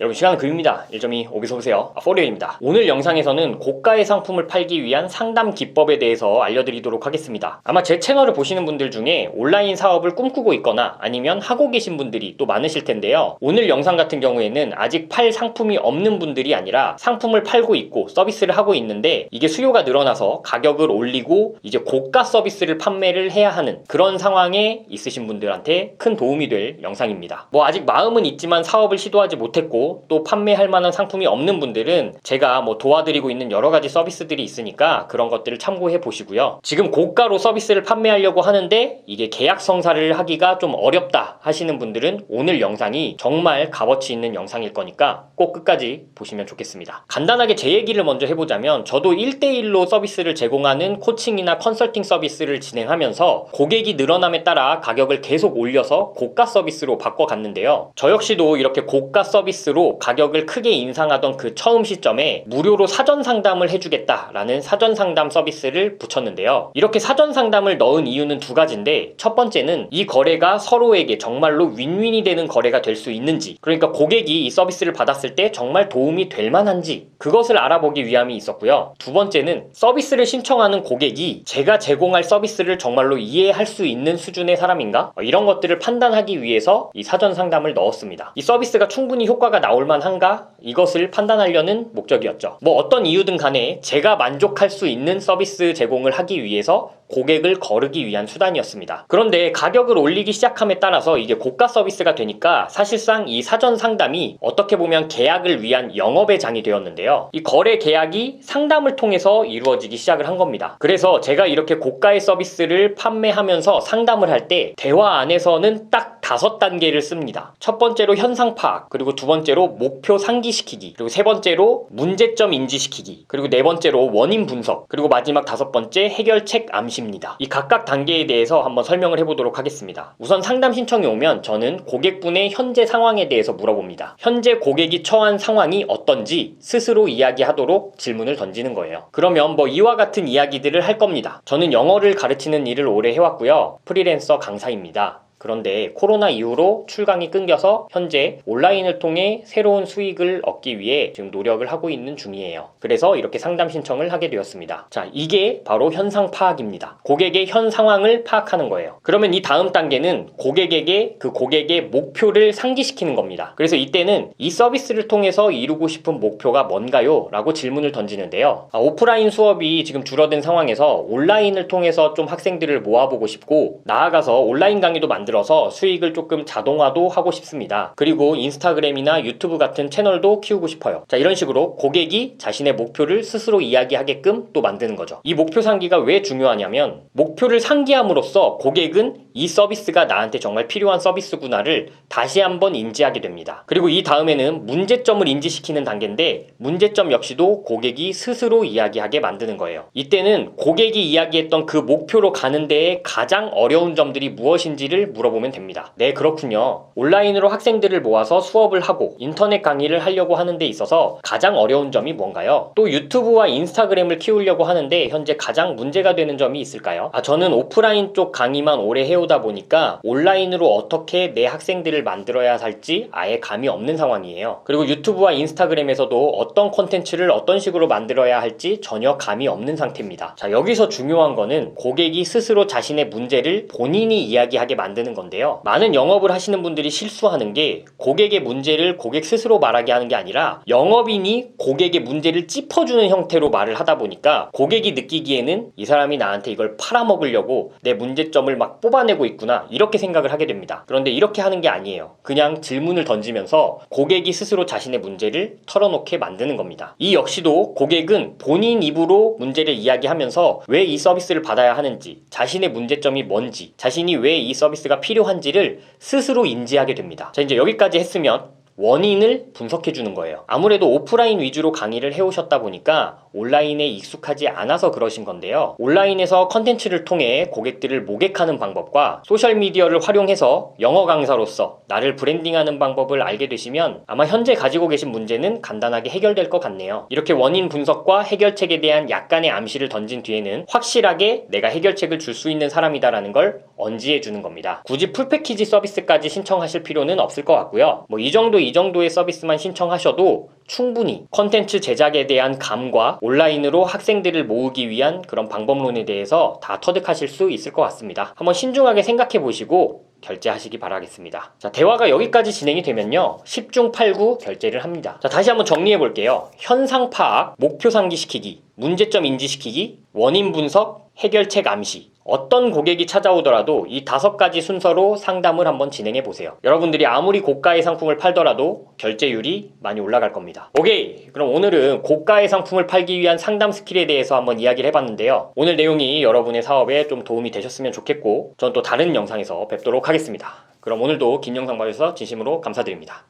여러분 시간은 금입니다. 1.2 오비서 보세요. 포리오입니다. 오늘 영상에서는 고가의 상품을 팔기 위한 상담 기법에 대해서 알려드리도록 하겠습니다. 아마 제 채널을 보시는 분들 중에 온라인 사업을 꿈꾸고 있거나 아니면 하고 계신 분들이 또 많으실 텐데요. 오늘 영상 같은 경우에는 아직 팔 상품이 없는 분들이 아니라 상품을 팔고 있고 서비스를 하고 있는데 이게 수요가 늘어나서 가격을 올리고 이제 고가 서비스를 판매를 해야 하는 그런 상황에 있으신 분들한테 큰 도움이 될 영상입니다. 아직 마음은 있지만 사업을 시도하지 못했고 또 판매할 만한 상품이 없는 분들은 제가 도와드리고 있는 여러가지 서비스들이 있으니까 그런 것들을 참고해 보시고요. 지금 고가로 서비스를 판매하려고 하는데 이게 계약 성사를 하기가 좀 어렵다 하시는 분들은 오늘 영상이 정말 값어치 있는 영상일 거니까 꼭 끝까지 보시면 좋겠습니다. 간단하게 제 얘기를 먼저 해보자면 저도 1대1로 서비스를 제공하는 코칭이나 컨설팅 서비스를 진행하면서 고객이 늘어남에 따라 가격을 계속 올려서 고가 서비스로 바꿔갔는데요. 저 역시도 이렇게 고가 서비스로 가격을 크게 인상하던 그 처음 시점에 무료로 사전 상담을 해주겠다라는 사전 상담 서비스를 붙였는데요. 이렇게 사전 상담을 넣은 이유는 두 가지인데, 첫 번째는 이 거래가 서로에게 정말로 윈윈이 되는 거래가 될 수 있는지, 그러니까 고객이 이 서비스를 받았을 때 정말 도움이 될 만한지 그것을 알아보기 위함이 있었고요. 두 번째는 서비스를 신청하는 고객이 제가 제공할 서비스를 정말로 이해할 수 있는 수준의 사람인가? 이런 것들을 판단하기 위해서 이 사전 상담을 넣었습니다. 이 서비스가 충분히 효과가 나올 만한가? 이것을 판단하려는 목적이었죠. 어떤 이유든 간에 제가 만족할 수 있는 서비스 제공을 하기 위해서 고객을 거르기 위한 수단이었습니다. 그런데 가격을 올리기 시작함에 따라서 이게 고가 서비스가 되니까 사실상 이 사전 상담이 어떻게 보면 계약을 위한 영업의 장이 되었는데요. 이 거래 계약이 상담을 통해서 이루어지기 시작을 한 겁니다. 그래서 제가 이렇게 고가의 서비스를 판매하면서 상담을 할 때 대화 안에서는 딱 5단계를 씁니다. 첫 번째로 현상 파악, 그리고 두 번째로 목표 상기시키기, 그리고 세 번째로 문제점 인지시키기, 그리고 네 번째로 원인 분석, 그리고 마지막 5번째 해결책 암시입니다. 이 각각 단계에 대해서 한번 설명을 해보도록 하겠습니다. 우선 상담 신청이 오면 저는 고객분의 현재 상황에 대해서 물어봅니다. 현재 고객이 처한 상황이 어떤지 스스로 이야기하도록 질문을 던지는 거예요. 그러면 이와 같은 이야기들을 할 겁니다. 저는 영어를 가르치는 일을 오래 해왔고요. 프리랜서 강사입니다. 그런데 코로나 이후로 출강이 끊겨서 현재 온라인을 통해 새로운 수익을 얻기 위해 지금 노력을 하고 있는 중이에요. 그래서 이렇게 상담 신청을 하게 되었습니다. 자, 이게 바로 현상 파악입니다. 고객의 현 상황을 파악하는 거예요. 그러면 이 다음 단계는 고객에게 그 고객의 목표를 상기시키는 겁니다. 그래서 이때는 이 서비스를 통해서 이루고 싶은 목표가 뭔가요? 라고 질문을 던지는데요. 오프라인 수업이 지금 줄어든 상황에서 온라인을 통해서 좀 학생들을 모아보고 싶고, 나아가서 온라인 강의도 만들어서 수익을 조금 자동화도 하고 싶습니다. 그리고 인스타그램이나 유튜브 같은 채널도 키우고 싶어요. 자, 이런 식으로 고객이 자신의 목표를 스스로 이야기하게끔 또 만드는 거죠. 이 목표 상기가 왜 중요하냐면, 목표를 상기함으로써 고객은 이 서비스가 나한테 정말 필요한 서비스구나를 다시 한번 인지하게 됩니다. 그리고 이 다음에는 문제점을 인지시키는 단계인데, 문제점 역시도 고객이 스스로 이야기하게 만드는 거예요. 이때는 고객이 이야기했던 그 목표로 가는 데에 가장 어려운 점들이 무엇인지를 물어보면 됩니다. 네, 그렇군요. 온라인으로 학생들을 모아서 수업을 하고 인터넷 강의를 하려고 하는 데 있어서 가장 어려운 점이 뭔가요? 또 유튜브와 인스타그램을 키우려고 하는데 현재 가장 문제가 되는 점이 있을까요? 저는 오프라인 쪽 강의만 오래 해오다 보니까 온라인으로 어떻게 내 학생들을 만들어야 할지 아예 감이 없는 상황이에요. 그리고 유튜브와 인스타그램에서도 어떤 콘텐츠를 어떤 식으로 만들어야 할지 전혀 감이 없는 상태입니다. 자, 여기서 중요한 거는 고객이 스스로 자신의 문제를 본인이 이야기하게 만드는 건데요. 많은 영업을 하시는 분들이 실수하는 게 고객의 문제를 고객 스스로 말하게 하는 게 아니라 영업인이 고객의 문제를 짚어주는 형태로 말을 하다 보니까 고객이 느끼기에는 이 사람이 나한테 이걸 팔아먹으려고 내 문제점을 막 뽑아내고 있구나, 이렇게 생각을 하게 됩니다. 그런데 이렇게 하는 게 아니에요. 그냥 질문을 던지면서 고객이 스스로 자신의 문제를 털어놓게 만드는 겁니다. 이 역시도 고객은 본인 입으로 문제를 이야기하면서 왜 이 서비스를 받아야 하는지, 자신의 문제점이 뭔지, 자신이 왜 이 서비스가 필요한지를 스스로 인지하게 됩니다. 자, 이제 여기까지 했으면 원인을 분석해 주는 거예요. 아무래도 오프라인 위주로 강의를 해오셨다 보니까 온라인에 익숙하지 않아서 그러신 건데요. 온라인에서 컨텐츠를 통해 고객들을 모객하는 방법과 소셜미디어를 활용해서 영어 강사로서 나를 브랜딩하는 방법을 알게 되시면 아마 현재 가지고 계신 문제는 간단하게 해결될 것 같네요. 이렇게 원인 분석과 해결책에 대한 약간의 암시를 던진 뒤에는 확실하게 내가 해결책을 줄 수 있는 사람이다라는 걸 언지해 주는 겁니다. 굳이 풀패키지 서비스까지 신청하실 필요는 없을 것 같고요. 이 정도 이 정도의 서비스만 신청하셔도 충분히 컨텐츠 제작에 대한 감과 온라인으로 학생들을 모으기 위한 그런 방법론에 대해서 다 터득하실 수 있을 것 같습니다. 한번 신중하게 생각해 보시고 결제하시기 바라겠습니다. 자, 대화가 여기까지 진행이 되면요, 10중 8구 결제를 합니다. 자, 다시 한번 정리해 볼게요. 현상 파악, 목표 상기시키기, 문제점 인지시키기, 원인 분석, 해결책 암시. 어떤 고객이 찾아오더라도 이 5가지 순서로 상담을 한번 진행해 보세요. 여러분들이 아무리 고가의 상품을 팔더라도 결제율이 많이 올라갈 겁니다. 오케이, 그럼 오늘은 고가의 상품을 팔기 위한 상담 스킬에 대해서 한번 이야기를 해봤는데요. 오늘 내용이 여러분의 사업에 좀 도움이 되셨으면 좋겠고 전 또 다른 영상에서 뵙도록 하겠습니다. 그럼 오늘도 긴 영상 봐주셔서 진심으로 감사드립니다.